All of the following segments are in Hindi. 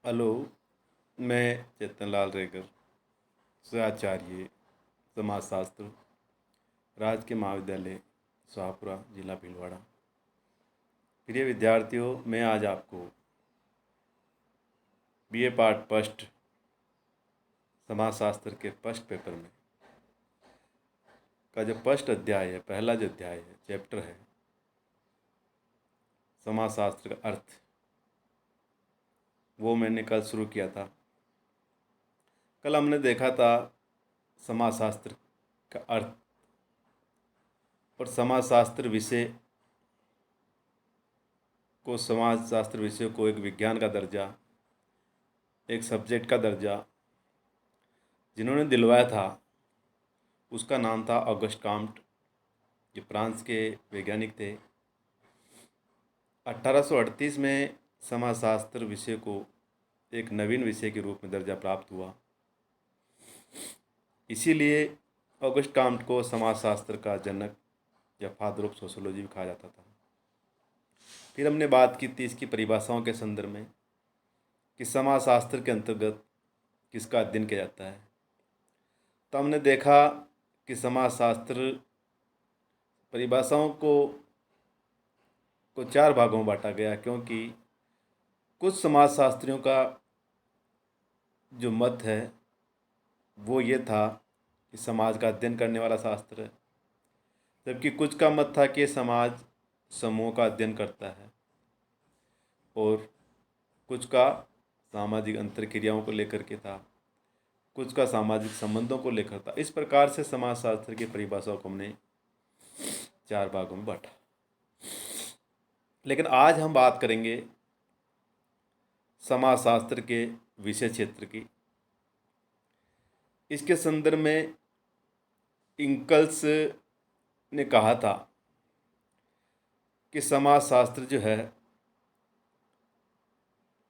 हेलो। मैं चेतन लाल रेगर सहआचार्य समाजशास्त्र राजकीय महाविद्यालय शाहपुरा जिला भीलवाड़ा। प्रिय विद्यार्थियों, मैं आज आपको बीए पार्ट फर्स्ट समाजशास्त्र के फर्स्ट पेपर में का जो फर्स्ट अध्याय है, पहला जो अध्याय है, चैप्टर है समाजशास्त्र का अर्थ, वो मैंने कल शुरू किया था। कल हमने देखा था समाजशास्त्र का अर्थ और समाजशास्त्र विषय को एक विज्ञान का दर्जा, एक सब्जेक्ट का दर्जा जिन्होंने दिलवाया था उसका नाम था ऑगस्ट काम्ट, जो फ्रांस के वैज्ञानिक थे। 1838 में समाजशास्त्र विषय को एक नवीन विषय के रूप में दर्जा प्राप्त हुआ। इसीलिए ऑगस्ट काम्ट को समाजशास्त्र का जनक या फादर ऑफ सोशोलॉजी भी कहा जाता था। फिर हमने बात की थी इसकी परिभाषाओं के संदर्भ में कि समाजशास्त्र के अंतर्गत किसका अध्ययन किया जाता है। तो हमने देखा कि समाजशास्त्र परिभाषाओं को चार भागों में बांटा गया, क्योंकि कुछ समाजशास्त्रियों का जो मत है वो ये था कि समाज का अध्ययन करने वाला शास्त्र है, जबकि कुछ का मत था कि समाज समूह का अध्ययन करता है, और कुछ का सामाजिक अंतर्क्रियाओं को लेकर के था, कुछ का सामाजिक संबंधों को लेकर था। इस प्रकार से समाजशास्त्र की परिभाषाओं को हमने चार भागों में बांटा। लेकिन आज हम बात करेंगे समाजशास्त्र के विषय क्षेत्र की। इसके संदर्भ में इंकल्स ने कहा था कि समाजशास्त्र जो है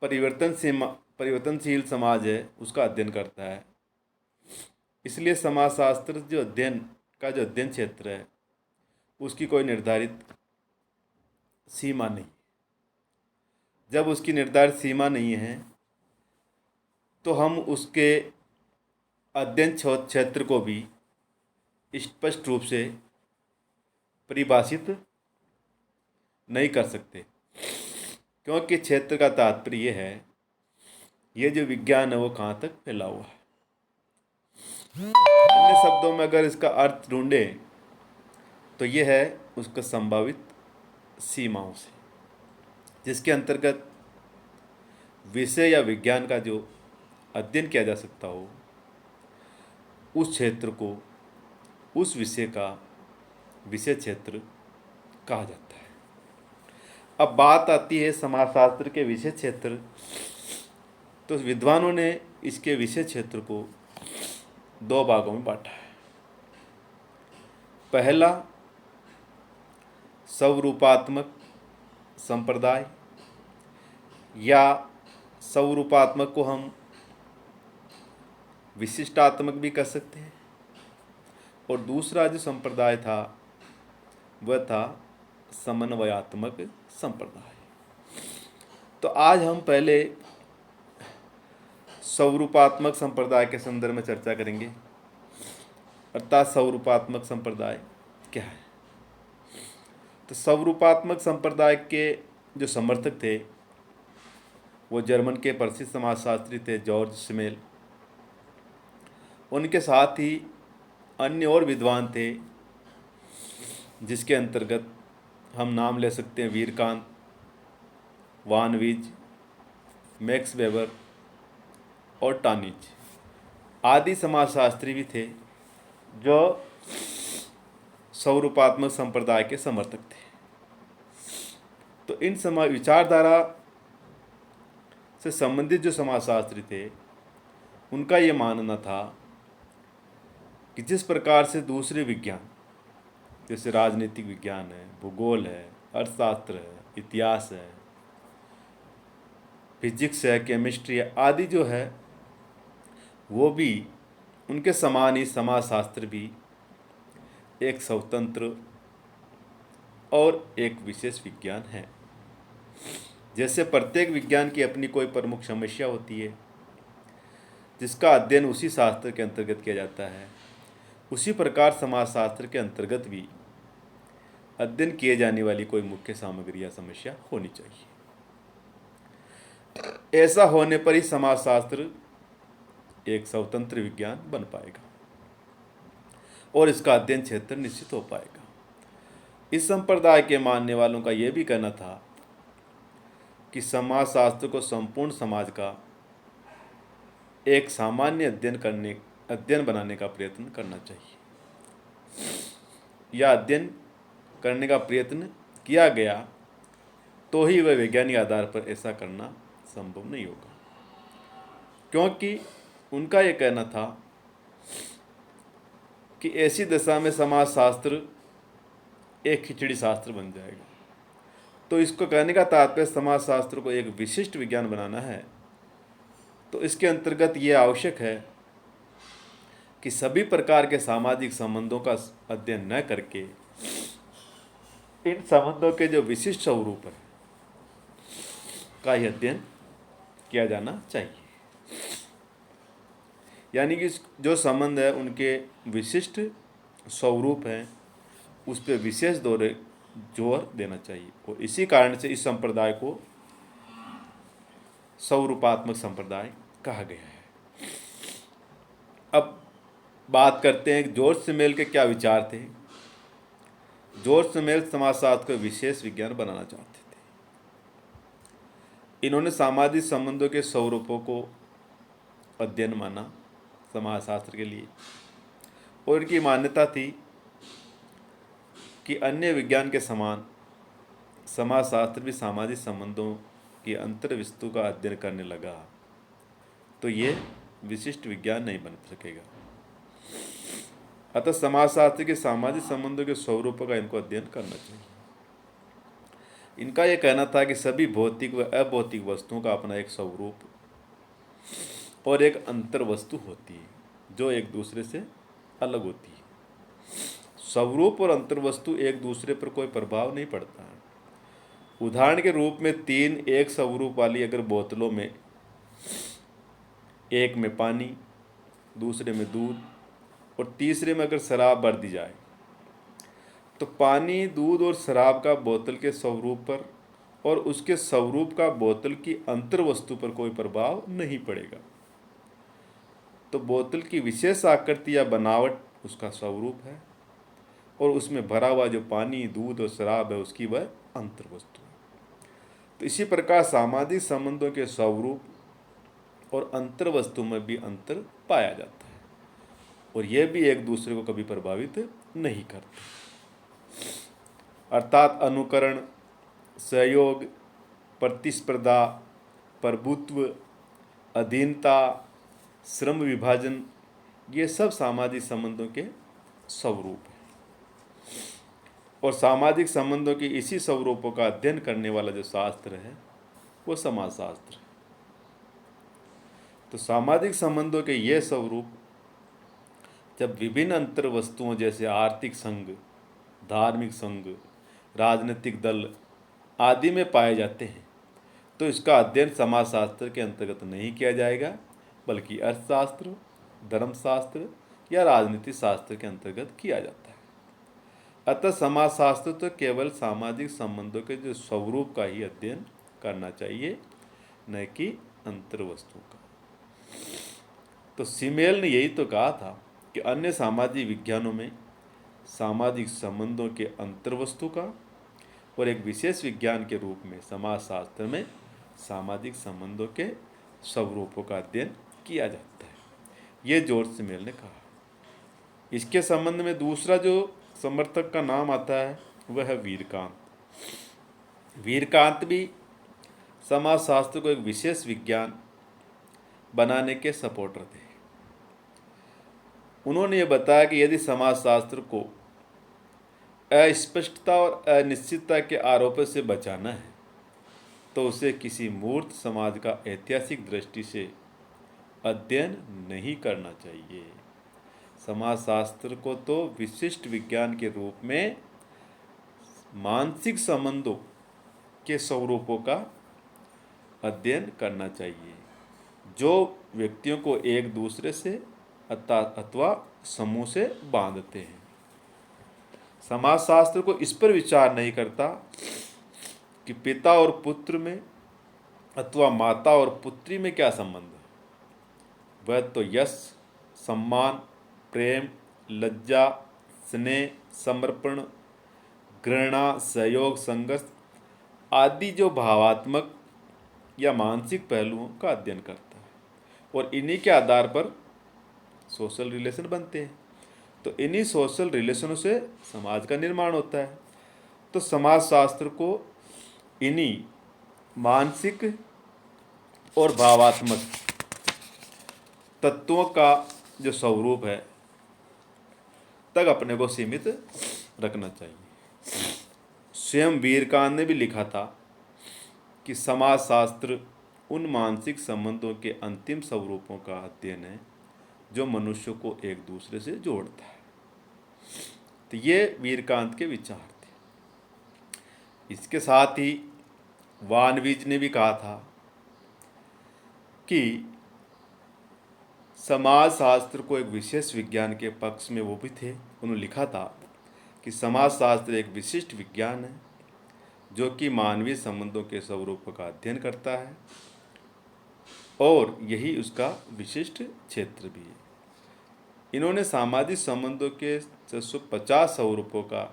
परिवर्तनशील समाज है उसका अध्ययन करता है। इसलिए समाजशास्त्र जो अध्ययन क्षेत्र है उसकी कोई निर्धारित सीमा नहीं। जब उसकी निर्धारित सीमा नहीं है तो हम उसके अध्ययन क्षेत्र को भी स्पष्ट रूप से परिभाषित नहीं कर सकते, क्योंकि क्षेत्र का तात्पर्य ये है, ये जो विज्ञान है वो कहाँ तक फैला हुआ है। अन्य शब्दों में अगर इसका अर्थ ढूंढे तो ये है उसका संभावित सीमाओं से, जिसके अंतर्गत विषय या विज्ञान का जो अध्ययन किया जा सकता हो उस क्षेत्र को, उस विषय का विषय क्षेत्र कहा जाता है। अब बात आती है समाजशास्त्र के विषय क्षेत्र। तो विद्वानों ने इसके विषय क्षेत्र को दो भागों में बांटा है। पहला, स्वरूपात्मक संप्रदाय, या स्वरूपात्मक को हम विशिष्टात्मक भी कह सकते हैं, और दूसरा जो संप्रदाय था वह था समन्वयात्मक संप्रदाय। तो आज हम पहले स्वरूपात्मक संप्रदाय के संदर्भ में चर्चा करेंगे, अर्थात स्वरूपात्मक संप्रदाय क्या है। तो स्वरूपात्मक संप्रदाय के जो समर्थक थे वो जर्मन के प्रसिद्ध समाजशास्त्री थे जॉर्ज सिमेल। उनके साथ ही अन्य और विद्वान थे, जिसके अंतर्गत हम नाम ले सकते हैं वीरकांत, वान वीज, मैक्स वेबर और टानिज आदि समाजशास्त्री भी थे जो स्वरूपात्मक संप्रदाय के समर्थक थे। तो इन विचारधारा से संबंधित जो समाजशास्त्री थे उनका ये मानना था कि जिस प्रकार से दूसरे विज्ञान जैसे राजनीतिक विज्ञान है, भूगोल है, अर्थशास्त्र है, इतिहास है, फिजिक्स है, केमिस्ट्री है आदि जो है वो भी उनके समान ही समाजशास्त्र भी एक स्वतंत्र और एक विशेष विज्ञान है। जैसे प्रत्येक विज्ञान की अपनी कोई प्रमुख समस्या होती है जिसका अध्ययन उसी शास्त्र के अंतर्गत किया जाता है, उसी प्रकार समाजशास्त्र के अंतर्गत भी अध्ययन किए जाने वाली कोई मुख्य सामग्री या समस्या होनी चाहिए। ऐसा होने पर ही समाजशास्त्र एक स्वतंत्र विज्ञान बन पाएगा और इसका अध्ययन क्षेत्र निश्चित हो पाएगा। इस संप्रदाय के मानने वालों का यह भी कहना था कि समाजशास्त्र को संपूर्ण समाज का एक सामान्य अध्ययन बनाने का प्रयत्न करना चाहिए, या अध्ययन करने का प्रयत्न किया गया तो ही वह वैज्ञानिक आधार पर ऐसा करना संभव नहीं होगा, क्योंकि उनका यह कहना था कि ऐसी दशा में समाजशास्त्र एक खिचड़ी शास्त्र बन जाएगा। तो इसको कहने का तात्पर्य समाजशास्त्र को एक विशिष्ट विज्ञान बनाना है, तो इसके अंतर्गत ये आवश्यक है कि सभी प्रकार के सामाजिक संबंधों का अध्ययन न करके इन संबंधों के जो विशिष्ट स्वरूप है का ही अध्ययन किया जाना चाहिए। यानी कि जो संबंध है उनके विशिष्ट स्वरूप हैं, उस पर विशेष जोर देना चाहिए, और इसी कारण से इस संप्रदाय को स्वरूपात्मक संप्रदाय कहा गया है। अब बात करते हैं जॉर्ज सिमेल के क्या विचार थे। जॉर्ज सिमेल समाजशास्त्र को विशेष विज्ञान बनाना चाहते थे। इन्होंने सामाजिक संबंधों के स्वरूपों को अध्ययन माना समाजशास्त्र के लिए, और इनकी मान्यता थी कि अन्य विज्ञान के समान समाजशास्त्र भी सामाजिक संबंधों की अंतर्वस्तु का अध्ययन करने लगा तो ये विशिष्ट विज्ञान नहीं बन सकेगा। अतः समाजशास्त्र के सामाजिक संबंधों के स्वरूपों का इनको अध्ययन करना चाहिए। इनका यह कहना था कि सभी भौतिक व अभौतिक वस्तुओं का अपना एक स्वरूप और एक अंतर वस्तु होती है जो एक दूसरे से अलग होती है। स्वरूप और अंतर वस्तु एक दूसरे पर कोई प्रभाव नहीं पड़ता है। उदाहरण के रूप में 3 एक स्वरूप वाली अगर बोतलों में, एक में पानी, दूसरे में दूध और तीसरे में अगर शराब भर दी जाए, तो पानी, दूध और शराब का बोतल के स्वरूप पर और उसके स्वरूप का बोतल की अंतर वस्तु पर कोई प्रभाव नहीं पड़ेगा। तो बोतल की विशेष आकृति या बनावट उसका स्वरूप है, और उसमें भरा हुआ जो पानी, दूध और शराब है उसकी वह अंतर वस्तु है। तो इसी प्रकार सामाजिक संबंधों के स्वरूप और अंतर वस्तु में भी अंतर पाया जाता है, और यह भी एक दूसरे को कभी प्रभावित नहीं करते। अर्थात अनुकरण, सहयोग, प्रतिस्पर्धा, प्रभुत्व, अधीनता, श्रम विभाजन, ये सब सामाजिक संबंधों के स्वरूप हैं, और सामाजिक संबंधों के इसी स्वरूपों का अध्ययन करने वाला जो शास्त्र है वो समाजशास्त्र है। तो सामाजिक संबंधों के ये स्वरूप जब विभिन्न अंतर वस्तुओं जैसे आर्थिक संघ, धार्मिक संघ, राजनीतिक दल आदि में पाए जाते हैं, तो इसका अध्ययन समाजशास्त्र के अंतर्गत नहीं किया जाएगा, बल्कि अर्थशास्त्र, धर्मशास्त्र या राजनीति शास्त्र के अंतर्गत किया जाता है। अतः समाजशास्त्र तो केवल सामाजिक संबंधों के जो स्वरूप का ही अध्ययन करना चाहिए, न कि अंतर वस्तुओं का। तो सिमेल ने यही तो कहा था कि अन्य सामाजिक विज्ञानों में सामाजिक संबंधों के अंतर वस्तु का और एक विशेष विज्ञान के रूप में समाजशास्त्र में सामाजिक संबंधों के स्वरूपों का अध्ययन किया जाता है, ये जॉर्ज सिमेल ने कहा। इसके संबंध में दूसरा जो समर्थक का नाम आता है वह है वीरकांत। वीरकांत भी समाजशास्त्र को एक विशेष विज्ञान बनाने के सपोर्टर थे। उन्होंने ये बताया कि यदि समाजशास्त्र को अस्पष्टता और अनिश्चितता के आरोपों से बचाना है तो उसे किसी मूर्त समाज का ऐतिहासिक दृष्टि से अध्ययन नहीं करना चाहिए। समाजशास्त्र को तो विशिष्ट विज्ञान के रूप में मानसिक संबंधों के स्वरूपों का अध्ययन करना चाहिए जो व्यक्तियों को एक दूसरे से अथवा समूह से बांधते हैं। समाजशास्त्र को इस पर विचार नहीं करता कि पिता और पुत्र में अथवा माता और पुत्री में क्या संबंध है। वह तो यश, सम्मान, प्रेम, लज्जा, स्नेह, समर्पण, घृणा, सहयोग, संघर्ष आदि जो भावात्मक या मानसिक पहलुओं का अध्ययन करता है और इन्हीं के आधार पर सोशल रिलेशन बनते हैं। तो इन्हीं सोशल रिलेशनों से समाज का निर्माण होता है। तो समाजशास्त्र को इन्हीं मानसिक और भावात्मक तत्वों का जो स्वरूप है तक अपने को सीमित रखना चाहिए। स्वयं वीरकांत ने भी लिखा था कि समाजशास्त्र उन मानसिक संबंधों के अंतिम स्वरूपों का अध्ययन है जो मनुष्य को एक दूसरे से जोड़ता है। तो ये वीरकांत के विचार थे। इसके साथ ही वानवीज ने भी कहा था कि समाजशास्त्र को एक विशेष विज्ञान के पक्ष में वो भी थे। उन्होंने लिखा था कि समाजशास्त्र एक विशिष्ट विज्ञान है जो कि मानवीय संबंधों के स्वरूपों का अध्ययन करता है और यही उसका विशिष्ट क्षेत्र भी है। इन्होंने सामाजिक संबंधों के 650 स्वरूपों का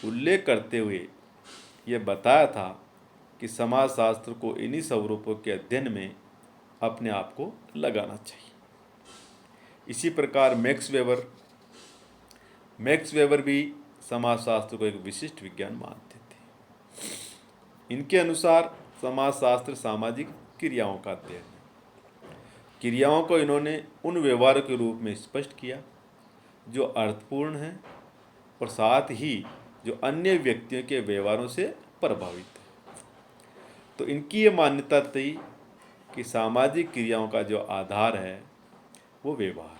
उल्लेख करते हुए यह बताया था कि समाजशास्त्र को इन्हीं स्वरूपों के अध्ययन में अपने आप को लगाना चाहिए। इसी प्रकार मैक्स वेबर भी समाजशास्त्र को एक विशिष्ट विज्ञान मानते थे। इनके अनुसार समाजशास्त्र सामाजिक क्रियाओं का अध्ययन है। क्रियाओं को इन्होंने उन व्यवहारों के रूप में स्पष्ट किया जो अर्थपूर्ण हैं और साथ ही जो अन्य व्यक्तियों के व्यवहारों से प्रभावित है। तो इनकी ये मान्यता थी कि सामाजिक क्रियाओं का जो आधार है वो व्यवहार है।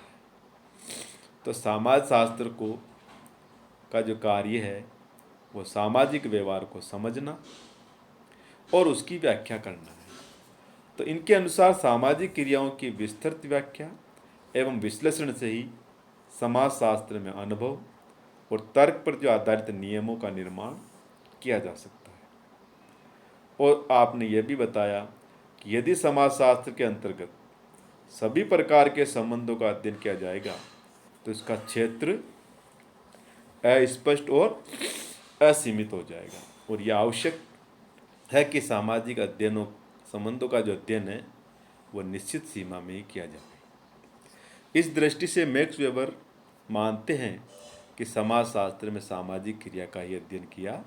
तो समाजशास्त्र का जो कार्य है वो सामाजिक व्यवहार को समझना और उसकी व्याख्या करना है। तो इनके अनुसार सामाजिक क्रियाओं की विस्तृत व्याख्या एवं विश्लेषण से ही समाजशास्त्र में अनुभव और तर्क पर जो आधारित नियमों का निर्माण किया जा सकता है। और आपने यह भी बताया कि यदि समाजशास्त्र के अंतर्गत सभी प्रकार के संबंधों का अध्ययन किया जाएगा तो इसका क्षेत्र अस्पष्ट और असीमित हो जाएगा और यह आवश्यक है कि सामाजिक अध्ययनों संबंधों का जो अध्ययन है वो निश्चित सीमा में ही किया जाए। इस दृष्टि से मैक्स वेबर मानते हैं कि समाजशास्त्र में सामाजिक क्रिया का ही अध्ययन किया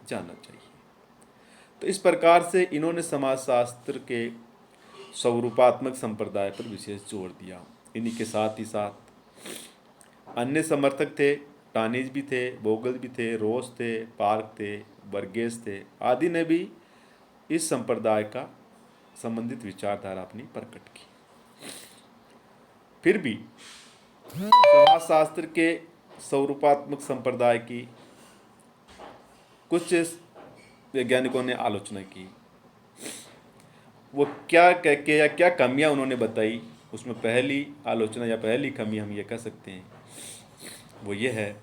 जाना चाहिए। तो इस प्रकार से इन्होंने समाजशास्त्र के स्वरूपात्मक संप्रदाय पर विशेष जोर दिया। इन्हीं के साथ ही साथ अन्य समर्थक थे, टानीज भी थे, बोगल भी थे, रोस थे, पार्क थे, बर्गेस थे आदि ने भी इस संप्रदाय का संबंधित विचारधारा अपनी प्रकट की। फिर भी समाजशास्त्र के स्वरूपात्मक संप्रदाय की कुछ वैज्ञानिकों ने आलोचना की। वो क्या कह के या क्या कमियां उन्होंने बताई, उसमें पहली आलोचना या पहली कमी हम ये कह सकते हैं वो ये है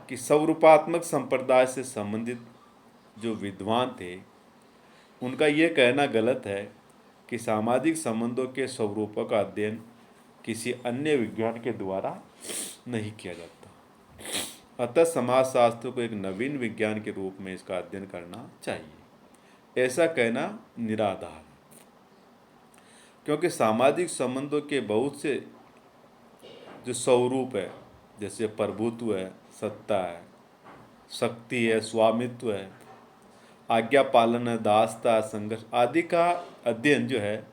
कि स्वरूपात्मक संप्रदाय से संबंधित जो विद्वान थे उनका ये कहना गलत है कि सामाजिक संबंधों के स्वरूपों का अध्ययन किसी अन्य विज्ञान के द्वारा नहीं किया जाता। अतः समाजशास्त्र को एक नवीन विज्ञान के रूप में इसका अध्ययन करना चाहिए, ऐसा कहना निराधार है। क्योंकि सामाजिक संबंधों के बहुत से जो स्वरूप है, जैसे प्रभुत्व है, सत्ता है, शक्ति है, स्वामित्व है, आज्ञा पालन है, दासता, संघर्ष आदि का अध्ययन जो है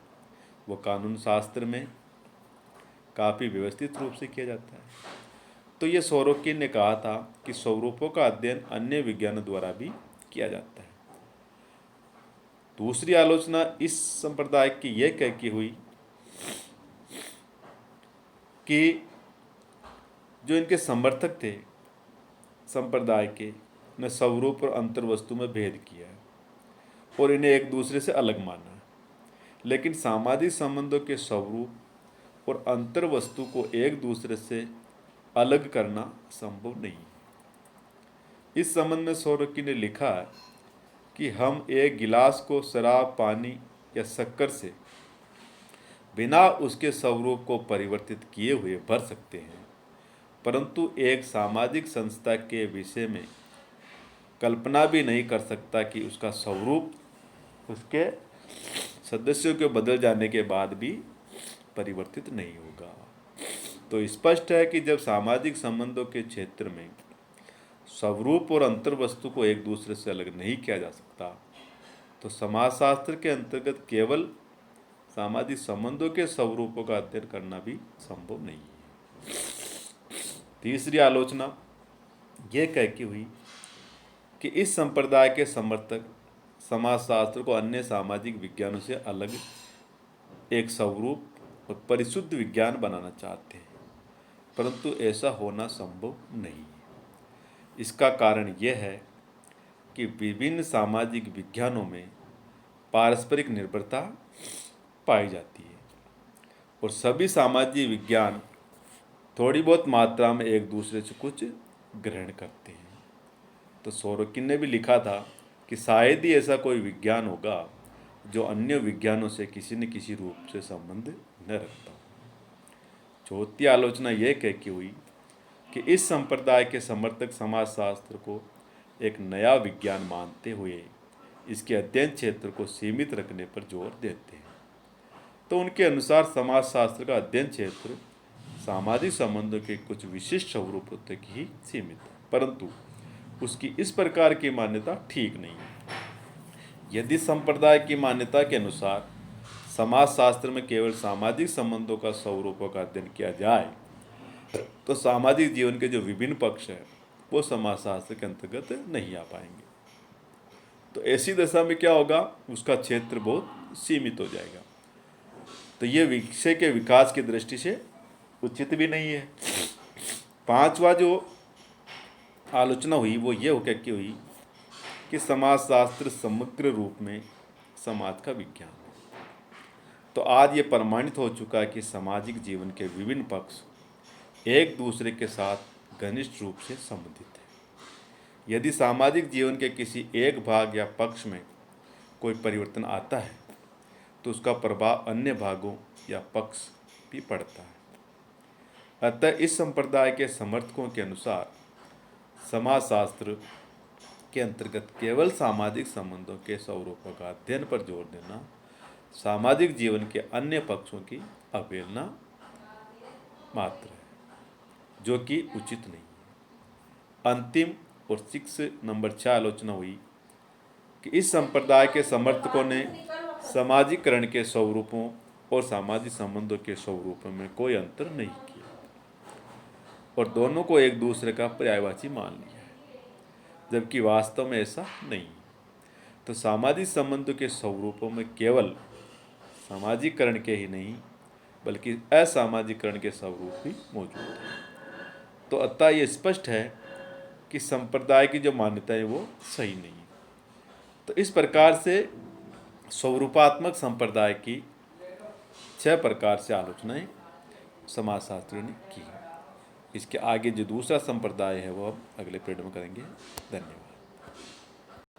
वो कानून शास्त्र में काफ़ी व्यवस्थित रूप से किया जाता है। तो ये सोरोकिन ने कहा था कि स्वरूपों का अध्ययन अन्य विज्ञानों द्वारा भी किया जाता है। दूसरी आलोचना इस संप्रदाय की यह कह के हुई कि जो इनके समर्थक थे संप्रदाय के ने स्वरूप और अंतर्वस्तु में भेद किया है और इन्हें एक दूसरे से अलग माना है। लेकिन सामाजिक संबंधों के स्वरूप और अंतर वस्तु को एक दूसरे से अलग करना संभव नहीं। इस संबंध में सोरोकी ने लिखा है कि हम एक गिलास को शराब, पानी या शक्कर से बिना उसके स्वरूप को परिवर्तित किए हुए भर सकते हैं, परंतु एक सामाजिक संस्था के विषय में कल्पना भी नहीं कर सकता कि उसका स्वरूप उसके सदस्यों के बदल जाने के बाद भी परिवर्तित नहीं होगा। तो स्पष्ट है कि जब सामाजिक संबंधों के क्षेत्र में स्वरूप और अंतर वस्तु को एक दूसरे से अलग नहीं किया जा सकता, तो समाजशास्त्र के अंतर्गत केवल सामाजिक संबंधों के स्वरूपों का अध्ययन करना भी संभव नहीं है। तीसरी आलोचना यह कह के हुई कि इस संप्रदाय के समर्थक समाजशास्त्र को अन्य सामाजिक विज्ञानों से अलग एक स्वरूप और परिशुद्ध विज्ञान बनाना चाहते हैं, परंतु ऐसा होना संभव नहीं है। इसका कारण यह है कि विभिन्न सामाजिक विज्ञानों में पारस्परिक निर्भरता पाई जाती है और सभी सामाजिक विज्ञान थोड़ी बहुत मात्रा में एक दूसरे से कुछ ग्रहण करते हैं। तो सोरोकिन ने भी लिखा था कि शायद ही ऐसा कोई विज्ञान होगा जो अन्य विज्ञानों से किसी न किसी रूप से संबंध न रखता। चौथी आलोचना यह कह के हुई कि इस संप्रदाय के समर्थक समाजशास्त्र को एक नया विज्ञान मानते हुए इसके अध्ययन क्षेत्र को सीमित रखने पर जोर देते हैं। तो उनके अनुसार समाजशास्त्र का अध्ययन क्षेत्र सामाजिक संबंधों के कुछ विशिष्ट स्वरूपों तक ही सीमित है, परंतु उसकी इस प्रकार की मान्यता ठीक नहीं है। यदि संप्रदाय की मान्यता के अनुसार समाजशास्त्र में केवल सामाजिक संबंधों का स्वरूपों का अध्ययन किया जाए, तो सामाजिक जीवन के जो विभिन्न पक्ष हैं वो समाजशास्त्र के अंतर्गत नहीं आ पाएंगे। तो ऐसी दशा में क्या होगा, उसका क्षेत्र बहुत सीमित हो जाएगा। तो ये विषय के विकास की दृष्टि से उचित भी नहीं है। पांचवा जो आलोचना हुई वो ये होकर के हुई कि समाजशास्त्र समग्र रूप में समाज का विज्ञान है। तो आज ये प्रमाणित हो चुका है कि सामाजिक जीवन के विभिन्न पक्ष एक दूसरे के साथ घनिष्ठ रूप से संबंधित है। यदि सामाजिक जीवन के किसी एक भाग या पक्ष में कोई परिवर्तन आता है तो उसका प्रभाव अन्य भागों या पक्ष भी पड़ता है। अतः इस संप्रदाय के समर्थकों के अनुसार समाजशास्त्र के अंतर्गत केवल सामाजिक संबंधों के स्वरूपों का अध्ययन पर जोर देना सामाजिक जीवन के अन्य पक्षों की अवहेलना मात्र है, जो कि उचित नहीं है। अंतिम और 6 आलोचना हुई कि इस संप्रदाय के समर्थकों ने सामाजिकरण के स्वरूपों और सामाजिक संबंधों के स्वरूपों में कोई अंतर नहीं किया और दोनों को एक दूसरे का पर्यायवाची मान लिया है, जबकि वास्तव में ऐसा नहीं है। तो सामाजिक संबंधों के स्वरूपों में केवल सामाजिकरण के ही नहीं बल्कि असामाजिकरण के स्वरूप भी मौजूद हैं। तो अतः ये स्पष्ट है कि संप्रदाय की जो मान्यता है वो सही नहीं है। तो इस प्रकार से स्वरूपात्मक संप्रदाय की 6 प्रकार से आलोचनाएं समाजशास्त्रियों ने की। इसके आगे जो दूसरा संप्रदाय है वो हम अगले पीरियड में करेंगे। धन्यवाद।